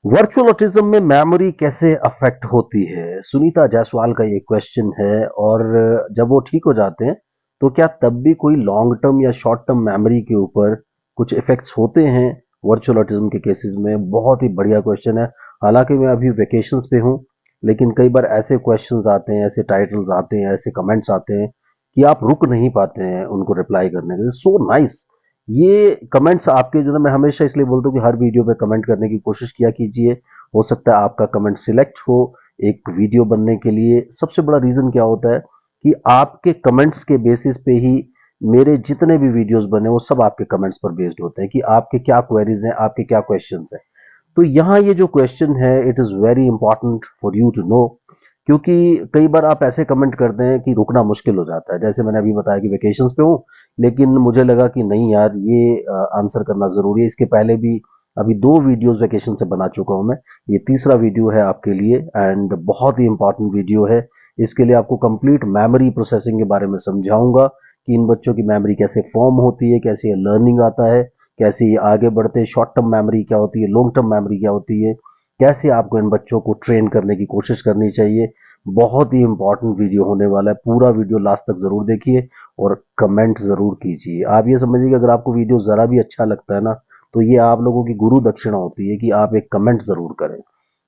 Virtual autism में memory कैसे affect होती है? सुनीता जायसवाल का ये क्वेश्चन है। और जब वो ठीक हो जाते हैं तो क्या तब भी कोई लॉन्ग टर्म या शॉर्ट टर्म मेमोरी के ऊपर कुछ इफेक्ट्स होते हैं वर्चुअल ऑटिज्म के केसेस में? बहुत ही बढ़िया क्वेश्चन है। हालांकि मैं अभी वेकेशंस पे हूँ, लेकिन कई बार ऐसे क्वेश्चंस आते हैं, ऐसे टाइटल्स आते हैं, ऐसे कमेंट्स आते हैं कि आप रुक नहीं पाते हैं उनको रिप्लाई करने के लिए। So nice. ये कमेंट्स आपके जो ना, मैं हमेशा इसलिए बोलता हूँ कि हर वीडियो पे कमेंट करने की कोशिश किया कीजिए। हो सकता है आपका कमेंट सिलेक्ट हो एक वीडियो बनने के लिए। सबसे बड़ा रीजन क्या होता है कि आपके कमेंट्स के बेसिस पे ही मेरे जितने भी वीडियोस बने वो सब आपके कमेंट्स पर बेस्ड होते हैं कि आपके क्या क्वेरीज हैं, आपके क्या क्वेश्चंस हैं। तो यहाँ ये जो क्वेश्चन है, it is very important for you to know, क्योंकि कई बार आप ऐसे कमेंट करते हैं कि रुकना मुश्किल हो जाता है। जैसे मैंने अभी बताया कि वेकेशंस पे हूँ, लेकिन मुझे लगा कि नहीं यार, ये आंसर करना जरूरी है। इसके पहले भी अभी 2 वीडियोस वेकेशन से बना चुका हूं मैं। ये तीसरा वीडियो है आपके लिए एंड बहुत ही इंपॉर्टेंट वीडियो है। इसके लिए आपको कंप्लीट मेमोरी प्रोसेसिंग के बारे में समझाऊंगा कि इन बच्चों की मेमोरी कैसे फॉर्म होती है, कैसे ये लर्निंग आता है, कैसे ये आगे बढ़ते हैं, शॉर्ट टर्म मेमोरी क्या होती है, लॉन्ग टर्म मेमोरी क्या होती है, कैसे आपको इन बच्चों को ट्रेन करने की कोशिश करनी चाहिए। बहुत ही इंपॉर्टेंट वीडियो होने वाला है। पूरा वीडियो लास्ट तक जरूर देखिए और कमेंट जरूर कीजिए। आप ये समझिए कि अगर आपको वीडियो जरा भी अच्छा लगता है ना, तो ये आप लोगों की गुरु दक्षिणा होती है कि आप एक कमेंट जरूर करें।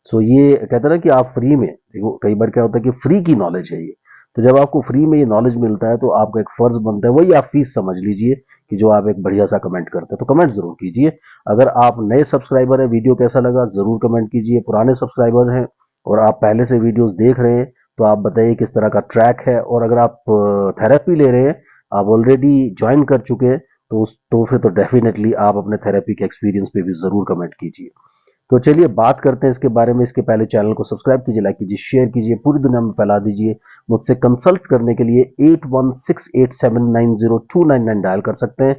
सो ये कहते हैं ना कि आप फ्री में, देखो कई बार क्या होता है कि फ्री की नॉलेज है ये। तो जब आपको फ्री में ये नॉलेज मिलता है तो आपका एक फर्ज बनता है, वही आप फीस समझ लीजिए, कि जो आप एक बढ़िया सा कमेंट करते हैं। तो कमेंट जरूर कीजिए। अगर आप नए सब्सक्राइबर हैं, वीडियो कैसा लगा जरूर कमेंट कीजिए। पुराने सब्सक्राइबर हैं और आप पहले से वीडियोस देख रहे हैं, तो आप बताइए किस तरह का ट्रैक है। और अगर आप थेरेपी ले रहे हैं, आप ऑलरेडी ज्वाइन कर चुके हैं, तो फिर तो डेफिनेटली आप अपने थेरेपी के एक्सपीरियंस पे भी जरूर कमेंट कीजिए। तो चलिए बात करते हैं इसके बारे में। इसके पहले चैनल को सब्सक्राइब कीजिए, लाइक कीजिए, शेयर कीजिए, पूरी दुनिया में फैला दीजिए। मुझसे कंसल्ट करने के लिए 8168790299 डायल कर सकते हैं।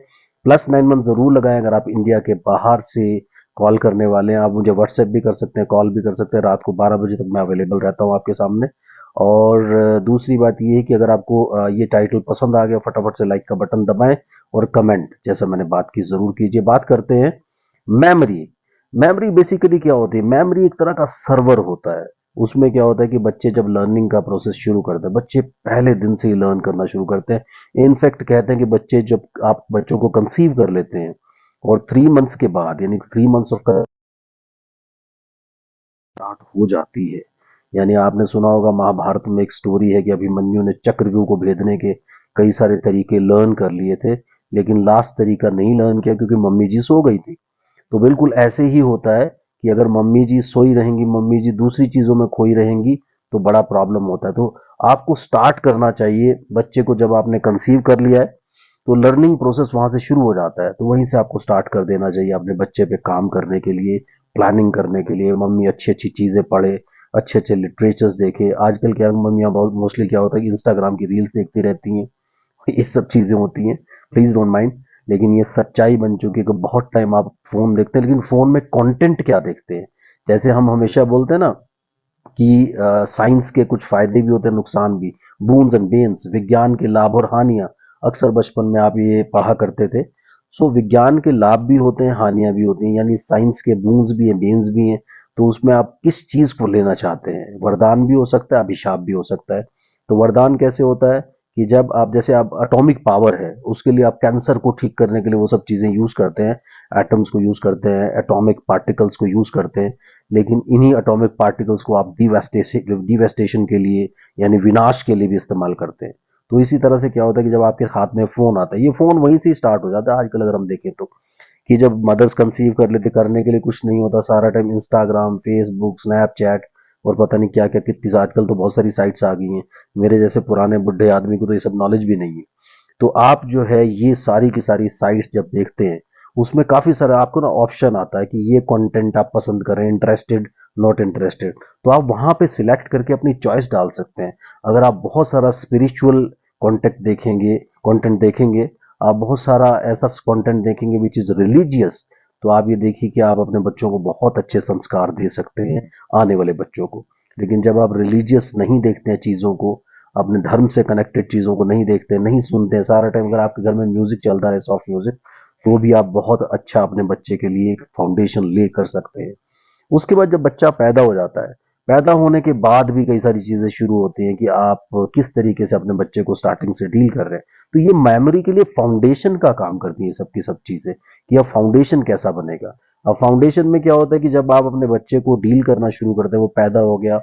+91 जरूर लगाएं अगर आप इंडिया के बाहर से कॉल करने वाले हैं। आप मुझे व्हाट्सएप भी कर सकते हैं, कॉल भी कर सकते हैं। रात को 12 बजे तक मैं अवेलेबल रहता हूँ आपके सामने। और दूसरी बात ये है कि अगर आपको ये टाइटल पसंद आ गया, फटाफट से लाइक का बटन दबाएं और कमेंट जैसा मैंने बात की जरूर कीजिए। बात करते हैं मेमोरी। मेमोरी बेसिकली क्या होती है? मेमोरी एक तरह का सर्वर होता है। उसमें क्या होता है कि बच्चे जब लर्निंग का प्रोसेस शुरू करते हैं, बच्चे पहले दिन से ही लर्न करना शुरू करते हैं। इनफैक्ट कहते हैं कि बच्चे, जब आप बच्चों को कंसीव कर लेते हैं और 3 मंथ्स के बाद, यानी 3 मंथ्स ऑफ स्टार्ट हो जाती है। यानी आपने सुना होगा, महाभारत में एक स्टोरी है कि अभिमन्यु ने चक्रव्यूह को भेदने के कई सारे तरीके लर्न कर लिए थे, लेकिन लास्ट तरीका नहीं लर्न किया क्योंकि मम्मी जी सो गई थी। तो बिल्कुल ऐसे ही होता है कि अगर मम्मी जी सोई रहेंगी, मम्मी जी दूसरी चीजों में खोई रहेंगी, तो बड़ा प्रॉब्लम होता है। तो आपको स्टार्ट करना चाहिए बच्चे को। जब आपने कंसीव कर लिया है तो लर्निंग प्रोसेस वहां से शुरू हो जाता है, तो वहीं से आपको स्टार्ट कर देना चाहिए अपने बच्चे पे काम करने के लिए, प्लानिंग करने के लिए। मम्मी अच्छी अच्छी चीजें पढ़े, अच्छे अच्छे लिटरेचर्स देखे। आजकल क्या मम्मियाँ बहुत मोस्टली क्या होता है कि इंस्टाग्राम की रील्स देखती रहती हैं। ये सब चीजें होती हैं, प्लीज डोंट माइंड। लेकिन ये सच्चाई बन चुकी है कि बहुत टाइम आप फोन देखते हैं, लेकिन फोन में कंटेंट क्या देखते हैं? जैसे हम हमेशा बोलते हैं ना कि साइंस के कुछ फायदे भी होते हैं, नुकसान भी। बून्स एंड बेन्स, विज्ञान के लाभ और हानियां। अक्सर बचपन में आप ये पढ़ा करते थे। सो विज्ञान के लाभ भी होते हैं, हानियां भी होती हैं, यानी साइंस के बून्स भी हैं, बेन्स भी हैं। तो उसमें आप किस चीज को लेना चाहते हैं? वरदान भी हो सकता है, अभिशाप भी हो सकता है। तो वरदान कैसे होता है कि जब आप, जैसे आप एटॉमिक पावर है, उसके लिए आप कैंसर को ठीक करने के लिए वो सब चीजें यूज करते हैं। एटम्स को यूज करते हैं, एटॉमिक पार्टिकल्स को यूज करते हैं। लेकिन इन्हीं एटॉमिक पार्टिकल्स को आप डिवेस्टेशन के लिए, यानी विनाश के लिए भी इस्तेमाल करते हैं। तो इसी तरह से क्या होता है कि जब आपके हाथ में फोन आता है, ये फोन वहीं से स्टार्ट हो जाता है आजकल अगर हम देखें तो, कि जब मदर्स कंसीव कर लेते, करने के लिए कुछ नहीं होता, सारा टाइम इंस्टाग्राम, फेसबुक, स्नैपचैट और पता नहीं क्या क्या कितनी, आजकल तो बहुत सारी साइट्स आ गई हैं। मेरे जैसे पुराने बुढ़े आदमी को तो ये सब नॉलेज भी नहीं है। तो आप जो है ये सारी की सारी साइट्स जब देखते हैं, उसमें काफी सारा आपको ना ऑप्शन आता है कि ये कंटेंट आप पसंद करें, इंटरेस्टेड, नॉट इंटरेस्टेड। तो आप वहां पे सिलेक्ट करके अपनी चॉइस डाल सकते हैं। अगर आप बहुत सारा स्पिरिचुअल कंटेंट देखेंगे, आप बहुत सारा ऐसा कंटेंट देखेंगे विच इज रिलीजियस, तो आप ये देखिए कि आप अपने बच्चों को बहुत अच्छे संस्कार दे सकते हैं, आने वाले बच्चों को। लेकिन जब आप रिलीजियस नहीं देखते हैं चीजों को, अपने धर्म से कनेक्टेड चीजों को नहीं देखते, नहीं सुनते, सारा टाइम अगर आपके घर में म्यूजिक चलता रहे, सॉफ्ट म्यूजिक, तो भी आप बहुत अच्छा अपने बच्चे के लिए एक फाउंडेशन ले कर सकते हैं। उसके बाद जब बच्चा पैदा हो जाता है, पैदा होने के बाद भी कई सारी चीजें शुरू होती हैं कि आप किस तरीके से अपने बच्चे को स्टार्टिंग से डील कर रहे हैं। तो ये मेमोरी के लिए फाउंडेशन का काम करती है सब की सब चीजें, कि अब फाउंडेशन कैसा बनेगा। अब फाउंडेशन में क्या होता है कि जब आप अपने बच्चे को डील करना शुरू करते हैं, वो पैदा हो गया,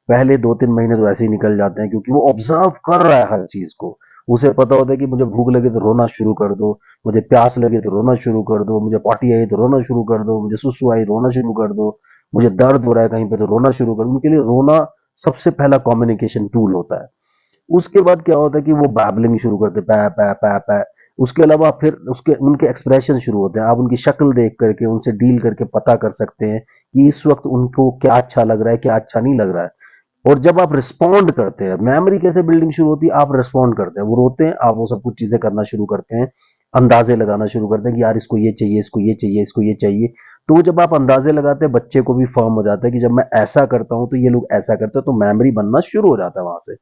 पहले 2-3 महीने तो ऐसे ही निकल जाते हैं क्योंकि वो ऑब्जर्व कर रहा है हर चीज को। उसे पता होता है कि मुझे भूख लगे तो रोना शुरू कर दो, मुझे प्यास लगे तो रोना शुरू कर दो, मुझे पॉटी आई तो रोना शुरू कर दो, मुझे सुसु आई रोना शुरू कर दो, मुझे दर्द हो रहा है कहीं पे तो रोना शुरू कर दो। उनके लिए रोना सबसे पहला कम्युनिकेशन टूल होता है। उसके बाद क्या होता है कि वो बैबलिंग शुरू करते हैं, पै पै पै पै। उसके अलावा फिर उसके उनके एक्सप्रेशन शुरू होते हैं, आप उनकी शक्ल देख करके उनसे डील करके पता कर सकते हैं कि इस वक्त उनको क्या अच्छा लग रहा है, क्या अच्छा नहीं लग रहा है। और जब आप रिस्पॉन्ड करते हैं, मेमोरी कैसे बिल्डिंग शुरू होती है, आप रिस्पॉन्ड करते हैं, वो रोते हैं, आप वो सब कुछ चीजें करना शुरू करते हैं, अंदाजे लगाना शुरू करते हैं कि यार इसको ये चाहिए, इसको ये चाहिए, इसको ये चाहिए। तो जब आप अंदाजे लगाते हैं, बच्चे को भी फर्म हो जाता है कि जब मैं ऐसा करता हूं तो ये लोग ऐसा करते हैं, तो मेमोरी बनना शुरू हो जाता है वहां से।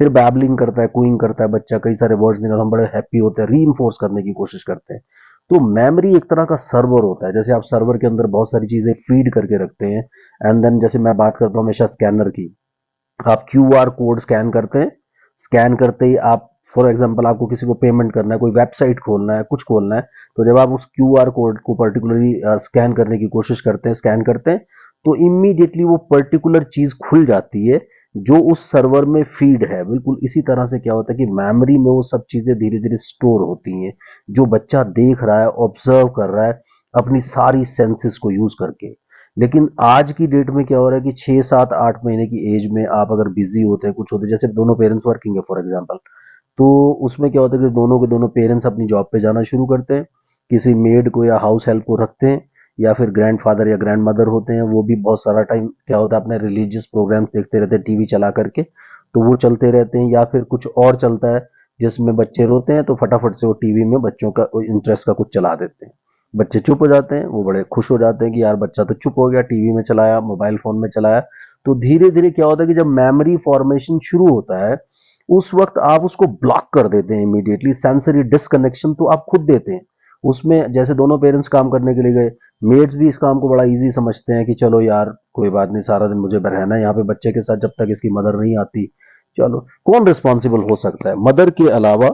फिर बैबलिंग करता है, कूइंग करता है बच्चा, कई सारे वर्ड्स निकल, हम बड़े हैप्पी होते हैं, री करने की कोशिश करते हैं। तो मेमोरी एक तरह का सर्वर होता है, जैसे आप सर्वर के अंदर बहुत सारी चीजें फीड करके रखते हैं। एंड देन जैसे मैं बात करता हूँ हमेशा स्कैनर की, आप क्यूआर कोड स्कैन करते हैं, स्कैन करते ही आप, फॉर एग्जांपल आपको किसी को पेमेंट करना है, कोई वेबसाइट खोलना है, कुछ खोलना है, तो जब आप उस क्यूआर कोड को पर्टिकुलरली स्कैन करने की कोशिश करते हैं, स्कैन करते हैं, तो इमीडिएटली वो पर्टिकुलर चीज खुल जाती है जो उस सर्वर में फीड है। बिल्कुल इसी तरह से क्या होता है कि मेमोरी में वो सब चीजें धीरे धीरे स्टोर होती हैं, जो बच्चा देख रहा है, ऑब्जर्व कर रहा है, अपनी सारी सेंसेस को यूज करके। लेकिन आज की डेट में क्या हो रहा है कि 6 7 8 महीने की एज में आप अगर बिजी होते हैं, कुछ होते हैं, जैसे दोनों पेरेंट्स वर्किंग है फॉर एग्जांपल, तो उसमें क्या होता है कि दोनों के दोनों पेरेंट्स अपनी जॉब पे जाना शुरू करते हैं, किसी मेड को या हाउस हेल्प को रखते हैं, या फिर ग्रैंडफादर या ग्रैंड मदर होते हैं, वो भी बहुत सारा टाइम क्या होता है अपने रिलीजियस प्रोग्राम्स देखते रहते हैं टीवी चला करके, तो वो चलते रहते हैं, या फिर कुछ और चलता है जिसमें बच्चे रोते हैं, तो फटाफट से वो टीवी में बच्चों का इंटरेस्ट का कुछ चला देते हैं, बच्चे चुप हो जाते हैं, वो बड़े खुश हो जाते हैं कि यार बच्चा तो चुप हो गया, टीवी में चलाया, मोबाइल फोन में चलाया। तो धीरे धीरे क्या होता है कि जब मेमोरी फॉर्मेशन शुरू होता है, उस वक्त आप उसको ब्लॉक कर देते हैं इमीडिएटली, सेंसरी डिसकनेक्शन तो आप खुद देते हैं उसमें। जैसे दोनों पेरेंट्स काम करने के लिए गए, मेड्स भी इस काम को बड़ा इजी समझते हैं कि चलो यार कोई बात नहीं, सारा दिन मुझे रहना है यहाँ पे बच्चे के साथ, जब तक इसकी मदर नहीं आती। चलो, कौन रिस्पॉन्सिबल हो सकता है? मदर के अलावा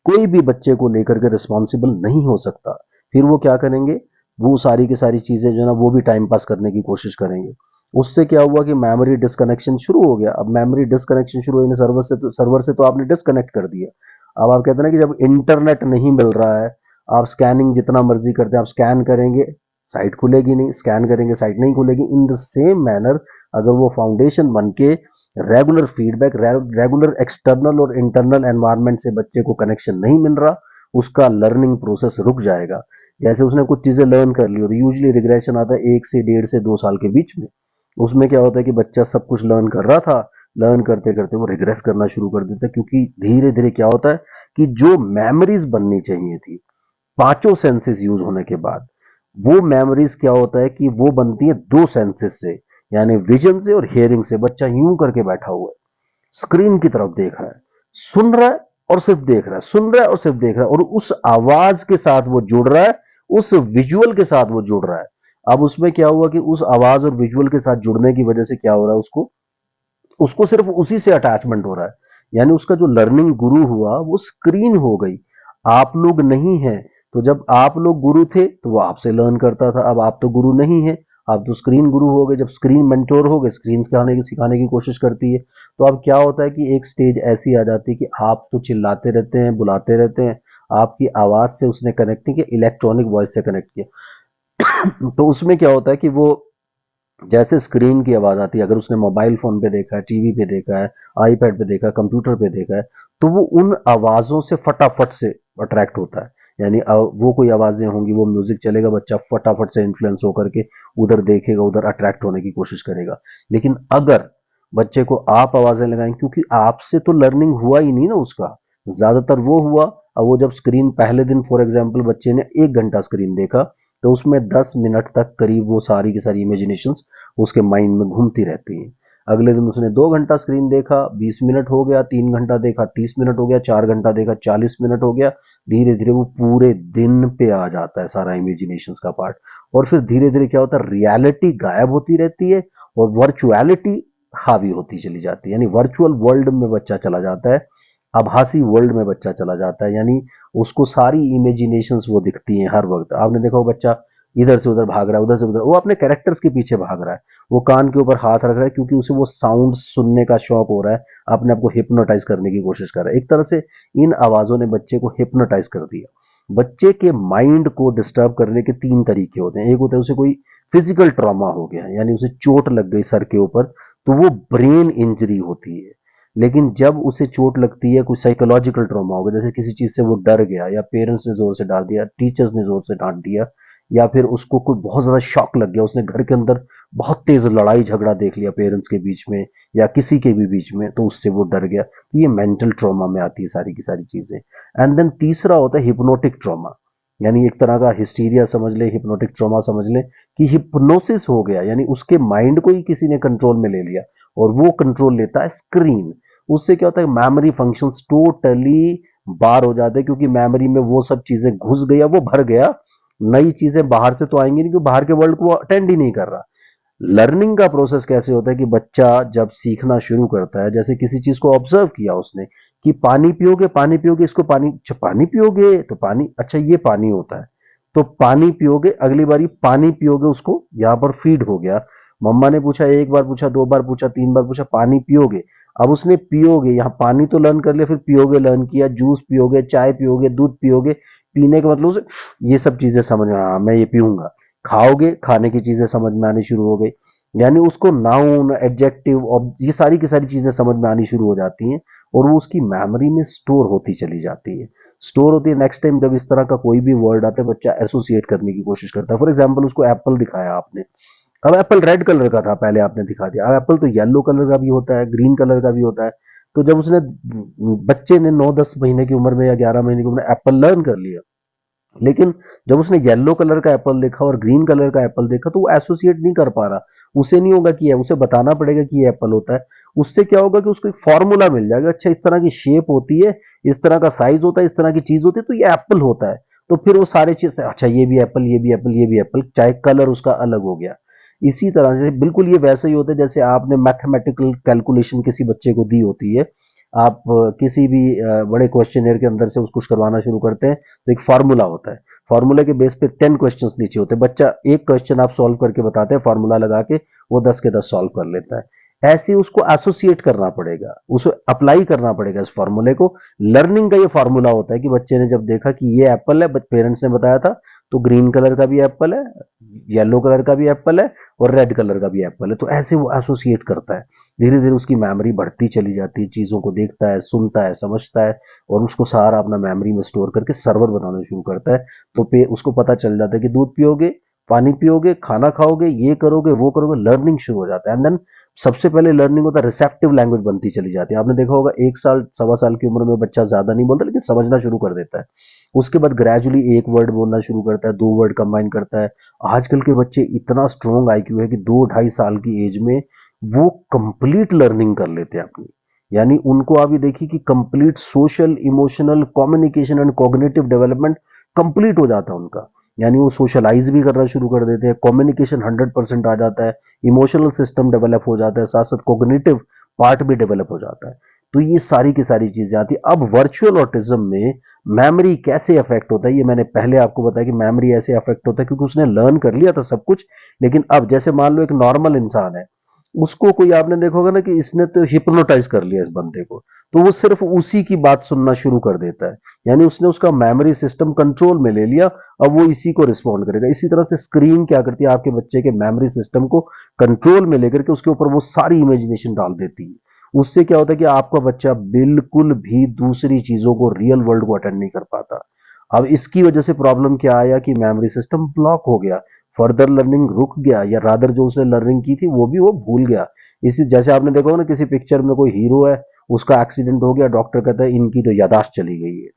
कोई भी बच्चे को लेकर के रिस्पॉन्सिबल नहीं हो सकता। फिर वो क्या करेंगे, वो सारी की सारी चीजें जो है ना, वो भी टाइम पास करने की कोशिश करेंगे। उससे क्या हुआ कि मेमोरी डिस्कनेक्शन शुरू हो गया। अब मेमोरी डिस्कनेक्शन शुरू होने, सर्वर से तो आपने डिस्कनेक्ट कर दिया। अब आप कहते हैं ना कि जब इंटरनेट नहीं मिल रहा है, आप स्कैनिंग जितना मर्जी करते हैं, आप स्कैन करेंगे साइट खुलेगी नहीं, स्कैन करेंगे साइट नहीं खुलेगी। इन द सेम मैनर, अगर वो फाउंडेशन बन के रेगुलर फीडबैक, रेगुलर एक्सटर्नल और इंटरनल एनवायरनमेंट से बच्चे को कनेक्शन नहीं मिल रहा, उसका लर्निंग प्रोसेस रुक जाएगा। जैसे उसने कुछ चीजें लर्न कर ली, और यूजुअली रिग्रेशन आता है 1 से 1.5 से 2 साल के बीच में। उसमें क्या होता है कि बच्चा सब कुछ लर्न कर रहा था, लर्न करते करते वो रिग्रेस करना शुरू कर देता है, क्योंकि धीरे धीरे क्या होता है कि जो मेमोरीज बननी चाहिए थी पांचों सेंसेस यूज होने के बाद, वो मेमोरीज क्या होता है कि वो बनती है 2 सेंसेस से, यानी विजन से और हियरिंग से। बच्चा यूं करके बैठा हुआ है, स्क्रीन की तरफ देख रहा है, सुन रहा है और सिर्फ देख रहा है, सुन रहा है और सिर्फ देख रहा है, और उस आवाज के साथ वो जुड़ रहा है, उस विजुअल के साथ वो जुड़ रहा है। अब उसमें क्या हुआ कि उस आवाज और विजुअल के साथ जुड़ने की वजह से क्या हो रहा है, उसको उसको सिर्फ उसी से अटैचमेंट हो रहा है। यानी उसका जो लर्निंग गुरु हुआ वो स्क्रीन हो गई, आप लोग नहीं है। तो जब आप लोग गुरु थे तो वो आपसे लर्न करता था, अब आप तो गुरु नहीं है, आप तो स्क्रीन गुरु हो गए। जब स्क्रीन मेंटोर हो गए, स्क्रीन सिखाने की कोशिश करती है, तो अब क्या होता है कि एक स्टेज ऐसी आ जाती है कि आप तो चिल्लाते रहते हैं, बुलाते रहते हैं, आपकी आवाज से उसने कनेक्ट नहीं किया, इलेक्ट्रॉनिक वॉइस से कनेक्ट किया। तो उसमें क्या होता है कि वो जैसे स्क्रीन की आवाज आती है, अगर उसने मोबाइल फोन पे देखा है, टीवी पे देखा है, आईपैड पे देखा है, कंप्यूटर पे देखा है, तो वो उन आवाजों से फटाफट से अट्रैक्ट होता है। यानी वो कोई आवाजें होंगी, वो म्यूजिक चलेगा, बच्चा फटाफट से इन्फ्लुएंस होकर के उधर देखेगा, उधर अट्रैक्ट होने की कोशिश करेगा। लेकिन अगर बच्चे को आप आवाजें लगाएं, क्योंकि आपसे तो लर्निंग हुआ ही नहीं ना उसका, ज्यादातर वो हुआ। अब वो जब स्क्रीन पहले दिन फॉर एग्जाम्पल बच्चे ने 1 घंटा स्क्रीन देखा, तो उसमें 10 मिनट तक करीब वो सारी की सारी इमेजिनेशंस उसके माइंड में घूमती रहती हैं। अगले दिन उसने 2 घंटा स्क्रीन देखा, 20 मिनट हो गया, 3 घंटा देखा, 30 मिनट हो गया, 4 घंटा देखा, 40 मिनट हो गया। धीरे धीरे वो पूरे दिन पे आ जाता है सारा इमेजिनेशन का पार्ट। और फिर धीरे धीरे क्या होता है, रियलिटी गायब होती रहती है और वर्चुअलिटी हावी होती चली जाती है, यानी वर्चुअल वर्ल्ड में बच्चा चला जाता है, आभासी वर्ल्ड में बच्चा चला जाता है, यानी उसको सारी इमेजिनेशंस वो दिखती हैं हर वक्त। आपने देखा वो बच्चा इधर से उधर भाग रहा है, उधर से उधर, वो अपने कैरेक्टर्स के पीछे भाग रहा है, वो कान के ऊपर हाथ रख रहा है क्योंकि उसे वो साउंड सुनने का शौक हो रहा है, अपने आप को हिप्नोटाइज करने की कोशिश कर रहा है। एक तरह से इन आवाजों ने बच्चे को हिप्नोटाइज कर दिया। बच्चे के माइंड को डिस्टर्ब करने के 3 तरीके होते हैं। एक होता है उसे कोई फिजिकल ट्रॉमा हो गया, यानी उसे चोट लग गई सर के ऊपर, तो वो ब्रेन इंजरी होती है। लेकिन जब उसे चोट लगती है, कोई साइकोलॉजिकल ट्रॉमा हो गया, जैसे किसी चीज से वो डर गया, या पेरेंट्स ने जोर से डांट दिया, टीचर्स ने जोर से डांट दिया, या फिर उसको कोई बहुत ज्यादा शॉक लग गया, उसने घर के अंदर बहुत तेज लड़ाई झगड़ा देख लिया पेरेंट्स के बीच में या किसी के भी बीच में, तो उससे वो डर गया, तो ये मेंटल ट्रॉमा में आती है सारी की सारी चीजें। एंड देन तीसरा होता है हिप्नोटिक ट्रॉमा, यानी एक तरह का हिस्टीरिया समझ ले, हिप्नोटिक ट्रॉमा समझ ले, कि हिप्नोसिस हो गया, यानी उसके माइंड को ही किसी ने कंट्रोल में ले लिया और वो कंट्रोल लेता है स्क्रीन। उससे क्या होता है, मेमोरी फंक्शंस टोटली बार हो जाते हैं, क्योंकि मेमोरी में वो सब चीजें घुस गया, वो भर गया, नई चीजें बाहर से तो आएंगी नहीं, क्योंकि बाहर के वर्ल्ड को वो अटेंड ही नहीं कर रहा। लर्निंग का प्रोसेस कैसे होता है कि बच्चा जब सीखना शुरू करता है, जैसे किसी चीज को ऑब्जर्व किया उसने कि पानी पियोगे, पानी पियोगे, इसको पानी, अच्छा पानी पियोगे तो पानी, अच्छा ये पानी होता है, तो पानी पियोगे, अगली बारी पानी पियोगे, उसको यहां पर फीड हो गया। मम्मा ने पूछा, एक बार पूछा, 2 बार पूछा, 3 बार पूछा, पानी पियोगे, अब उसने पियोगे, यहाँ पानी तो लर्न कर लिया, फिर पियोगे लर्न किया, जूस पियोगे, चाय पियोगे, दूध पियोगे, पीने का मतलब उसे ये सब चीजें समझ में, हाँ मैं ये पीऊंगा। खाओगे, खाने की चीजें समझ में आनी शुरू हो गई, यानी उसको नाउन, एडजेक्टिव, ये सारी की सारी चीजें समझ में आनी शुरू हो जाती हैं और वो उसकी मेमोरी में स्टोर होती चली जाती है, स्टोर होती है। नेक्स्ट टाइम जब इस तरह का कोई भी वर्ड आता है, बच्चा एसोसिएट करने की कोशिश करता है। फॉर एग्जाम्पल, उसको एप्पल दिखाया आपने, अब एप्पल रेड कलर का था, पहले आपने दिखा दिया, अब एप्पल तो येलो कलर का भी होता है, ग्रीन कलर का भी होता है। तो जब उसने, बच्चे ने 9-10 महीने की उम्र में या 11 महीने की उम्र में एप्पल लर्न कर लिया, लेकिन जब उसने येलो कलर का एप्पल देखा और ग्रीन कलर का एप्पल देखा, तो वो एसोसिएट नहीं कर पा रहा। उसे नहीं होगा कि उसे बताना पड़ेगा कि ये एप्पल होता है। उससे क्या होगा कि उसको एक फॉर्मूला मिल जाएगा, अच्छा इस तरह की शेप होती है, इस तरह का साइज होता है, इस तरह की चीज होती है, तो ये एप्पल होता है। तो फिर वो सारे चीज, अच्छा ये भी एप्पल, ये भी एप्पल, ये भी एप्पल, चाहे कलर उसका अलग हो गया। इसी तरह से बिल्कुल ये वैसे ही होता है जैसे आपने मैथमेटिकल कैलकुलेशन किसी बच्चे को दी होती है। आप किसी भी बड़े क्वेश्चनर के अंदर से उसको करवाना शुरू करते हैं, तो एक फार्मूला होता है, फार्मूला के बेस पे 10 क्वेश्चंस नीचे होते हैं, बच्चा एक क्वेश्चन आप सॉल्व करके बताते हैं, फार्मूला लगा के वो 10 के 10 सॉल्व कर लेता है। ऐसे उसको एसोसिएट करना पड़ेगा, उसे अप्लाई करना पड़ेगा इस फार्मूले को। लर्निंग का ये फार्मूला होता है कि बच्चे ने जब देखा कि ये एप्पल है, पेरेंट्स ने बताया था, तो ग्रीन कलर का भी एप्पल है, येलो कलर का भी एप्पल है और रेड कलर का भी एप्पल है, तो ऐसे वो एसोसिएट करता है। धीरे धीरे उसकी मेमोरी बढ़ती चली जाती है, चीजों को देखता है, सुनता है, समझता है और उसको सारा अपना मेमोरी में स्टोर करके सर्वर बनाना शुरू करता है। तो उसको पता चल जाता है कि दूध पियोगे, पानी पियोगे, खाना खाओगे, ये करोगे, वो करोगे, लर्निंग शुरू हो जाता है। एंड देन सबसे पहले लर्निंग होता है, रिसेप्टिव लैंग्वेज बनती चली जाती है। आपने देखा होगा 1 साल 1.25 साल की उम्र में बच्चा ज्यादा नहीं बोलता, लेकिन समझना शुरू कर देता है। उसके बाद ग्रेजुअली एक वर्ड बोलना शुरू करता है, 2 वर्ड कंबाइन करता है। आजकल के बच्चे इतना स्ट्रॉन्ग आईक्यू है कि 2-2.5 साल की एज में वो कंप्लीट लर्निंग कर लेते हैं अपनी, यानी उनको अभी देखिए कि complete social, emotional, communication and cognitive development complete हो जाता है उनका, यानी वो सोशलाइज भी करना शुरू कर देते हैं, कम्युनिकेशन 100% आ जाता है, इमोशनल सिस्टम डेवलप हो जाता है, साथ साथ कॉग्निटिव पार्ट भी डेवलप हो जाता है। तो ये सारी की सारी चीजें आती है। अब वर्चुअल ऑटिज्म में मेमोरी कैसे अफेक्ट होता है, ये मैंने पहले आपको बताया कि मेमोरी ऐसे अफेक्ट होता है क्योंकि उसने लर्न कर लिया था सब कुछ, लेकिन अब जैसे मान लो एक नॉर्मल इंसान है, उसको कोई, आपने देखा होगा ना कि इसने तो हिप्नोटाइज कर लिया इस बंदे को, तो वो सिर्फ उसी की बात सुनना शुरू कर देता है, यानी उसने उसका मेमोरी सिस्टम कंट्रोल में ले लिया, अब वो इसी को रिस्पॉन्ड करेगा। इसी तरह से स्क्रीन क्या करती है, आपके बच्चे के मेमोरी सिस्टम को कंट्रोल में लेकर के उसके ऊपर वो सारी इमेजिनेशन डाल देती है। उससे क्या होता है कि आपका बच्चा बिल्कुल भी दूसरी चीजों को, रियल वर्ल्ड को अटेंड नहीं कर पाता। अब इसकी वजह से प्रॉब्लम क्या आया कि मेमोरी सिस्टम ब्लॉक हो गया, फर्दर लर्निंग रुक गया, या रादर जो उसने लर्निंग की थी वो भी वो भूल गया। इसी जैसे आपने देखा हो ना, किसी पिक्चर में कोई हीरो है, उसका एक्सीडेंट हो गया, डॉक्टर कहता है इनकी तो यादाश्त चली गई है।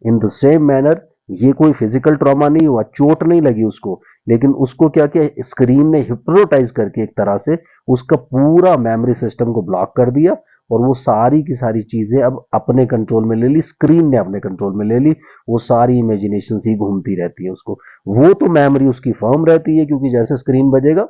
इन द सेम मैनर ये कोई फिजिकल ट्रॉमा नहीं हुआ, चोट नहीं लगी उसको, लेकिन उसको क्या किया, स्क्रीन ने हिप्नोटाइज करके एक तरह से उसका पूरा मेमोरी सिस्टम को ब्लॉक कर दिया, और वो सारी की सारी चीजें अब अपने कंट्रोल में ले ली, स्क्रीन ने अपने कंट्रोल में ले ली। वो सारी इमेजिनेशन ही घूमती रहती है उसको। वो तो मेमोरी उसकी फर्म रहती है, क्योंकि जैसे स्क्रीन बजेगा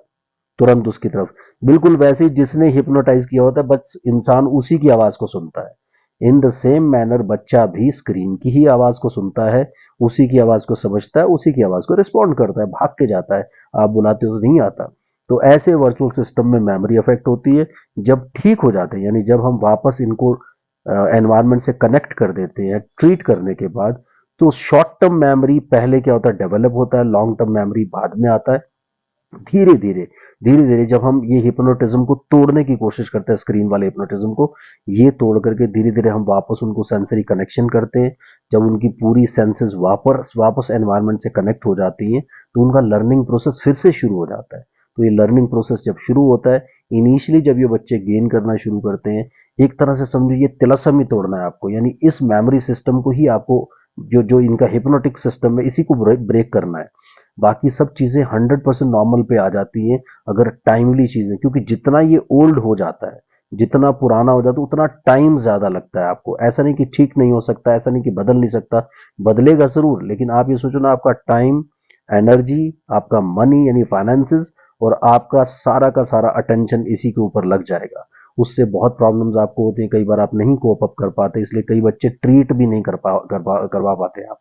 तुरंत उसकी तरफ, बिल्कुल वैसे ही जिसने हिप्नोटाइज किया होता है, बस इंसान उसी की आवाज को सुनता है। इन द सेम मैनर बच्चा भी स्क्रीन की ही आवाज को सुनता है, उसी की आवाज को समझता है, उसी की आवाज को रिस्पॉन्ड करता है, भाग के जाता है। आप बुलाते हो तो नहीं आता। तो ऐसे वर्चुअल सिस्टम में मेमोरी अफेक्ट होती है। जब ठीक हो जाते हैं, यानी जब हम वापस इनको एनवायरनमेंट से कनेक्ट कर देते हैं ट्रीट करने के बाद, तो शॉर्ट टर्म मेमोरी पहले क्या होता है, डेवलप होता है, लॉन्ग टर्म मेमोरी बाद में आता है। धीरे धीरे धीरे धीरे जब हम ये हिप्नोटिज्म को तोड़ने की कोशिश करते हैं, स्क्रीन वाले हिप्नोटिज्म को, ये तोड़ करके धीरे धीरे हम वापस उनको सेंसरी कनेक्शन करते हैं। जब उनकी पूरी सेंसेस वापस वापस एनवायरनमेंट से कनेक्ट हो जाती हैं, तो उनका लर्निंग प्रोसेस फिर से शुरू हो जाता है। तो ये लर्निंग प्रोसेस जब शुरू होता है, इनिशियली जब ये बच्चे गेन करना शुरू करते हैं, एक तरह से समझो ये तिलस्म ही तोड़ना है आपको, यानी इस मेमोरी सिस्टम को ही आपको, जो जो इनका हिप्नोटिक सिस्टम है, इसी को ब्रेक करना है। बाकी सब चीजें 100% नॉर्मल पे आ जाती हैं अगर टाइमली चीजें, क्योंकि जितना ये ओल्ड हो जाता है, जितना पुराना हो जाता है, उतना टाइम ज्यादा लगता है आपको। ऐसा नहीं कि ठीक नहीं हो सकता, ऐसा नहीं कि बदल नहीं सकता, बदलेगा जरूर, लेकिन आप ये सोचो ना, आपका टाइम, एनर्जी, आपका मनी यानी फाइनेंसेस, और आपका सारा का सारा अटेंशन इसी के ऊपर लग जाएगा। उससे बहुत प्रॉब्लम्स आपको होती हैं, कई बार आप नहीं कोप अप कर पाते, इसलिए कई बच्चे ट्रीट भी नहीं करवा पाते आप,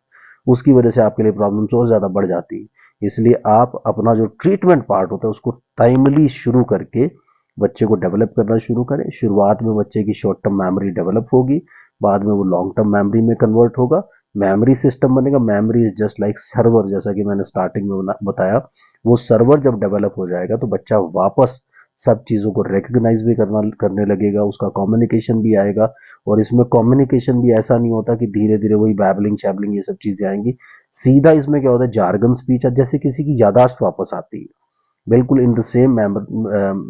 उसकी वजह से आपके लिए प्रॉब्लम्स और ज्यादा बढ़ जाती है। इसलिए आप अपना जो ट्रीटमेंट पार्ट होता है उसको टाइमली शुरू करके बच्चे को डेवलप करना शुरू करें। शुरुआत में बच्चे की शॉर्ट टर्म मेमोरी डेवलप होगी, बाद में वो लॉन्ग टर्म मेमोरी में कन्वर्ट होगा, मेमोरी सिस्टम बनेगा। Memory is just like server, जैसा कि मैंने स्टार्टिंग में बताया। वो सर्वर जब डेवलप हो जाएगा तो बच्चा वापस सब चीजों को रिकग्नाइज भी करने लगेगा, उसका कम्युनिकेशन भी आएगा। और इसमें कम्युनिकेशन भी ऐसा नहीं होता कि धीरे धीरे वही बैबलिंग शैबलिंग ये सब चीजें आएंगी। सीधा इसमें क्या होता है, जार्गन स्पीच, जैसे किसी की यादाश्त वापस आती है, बिल्कुल in the same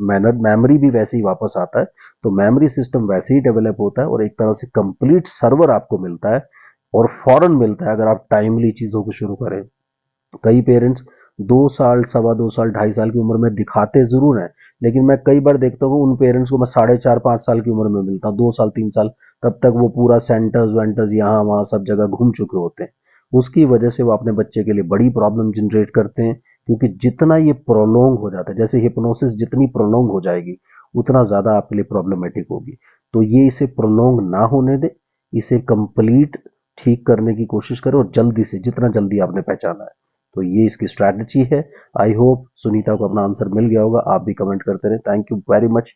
manner memory भी वैसे ही वापस आता है। तो मेमोरी सिस्टम वैसे ही डेवलप होता है, और एक तरह से कंप्लीट सर्वर आपको मिलता है, और फौरन मिलता है अगर आप टाइमली चीजों को शुरू करें। कई पेरेंट्स 2 साल, 2.25 साल, 2.5 साल की उम्र में दिखाते जरूर हैं, लेकिन मैं कई बार देखता हूँ उन पेरेंट्स को मैं 4.5 5 साल की उम्र में मिलता हूँ, 2 साल 3 साल, तब तक वो पूरा सेंटर्स वेंटर्स यहाँ वहाँ सब जगह घूम चुके होते हैं। उसकी वजह से वो अपने बच्चे के लिए बड़ी प्रॉब्लम जनरेट करते हैं, क्योंकि जितना ये प्रोलोंग हो जाता है, जैसे हिप्नोसिस जितनी प्रोलोंग हो जाएगी, उतना ज्यादा आपके लिए प्रॉब्लमेटिक होगी। तो ये इसे प्रोलोंग ना होने दे, इसे कंप्लीट ठीक करने की कोशिश करें, और जल्दी से, जितना जल्दी आपने पहचाना है। तो ये इसकी स्ट्रैटेजी है। आई होप सुनीता को अपना आंसर मिल गया होगा। आप भी कमेंट करते रहे। Thank you very much.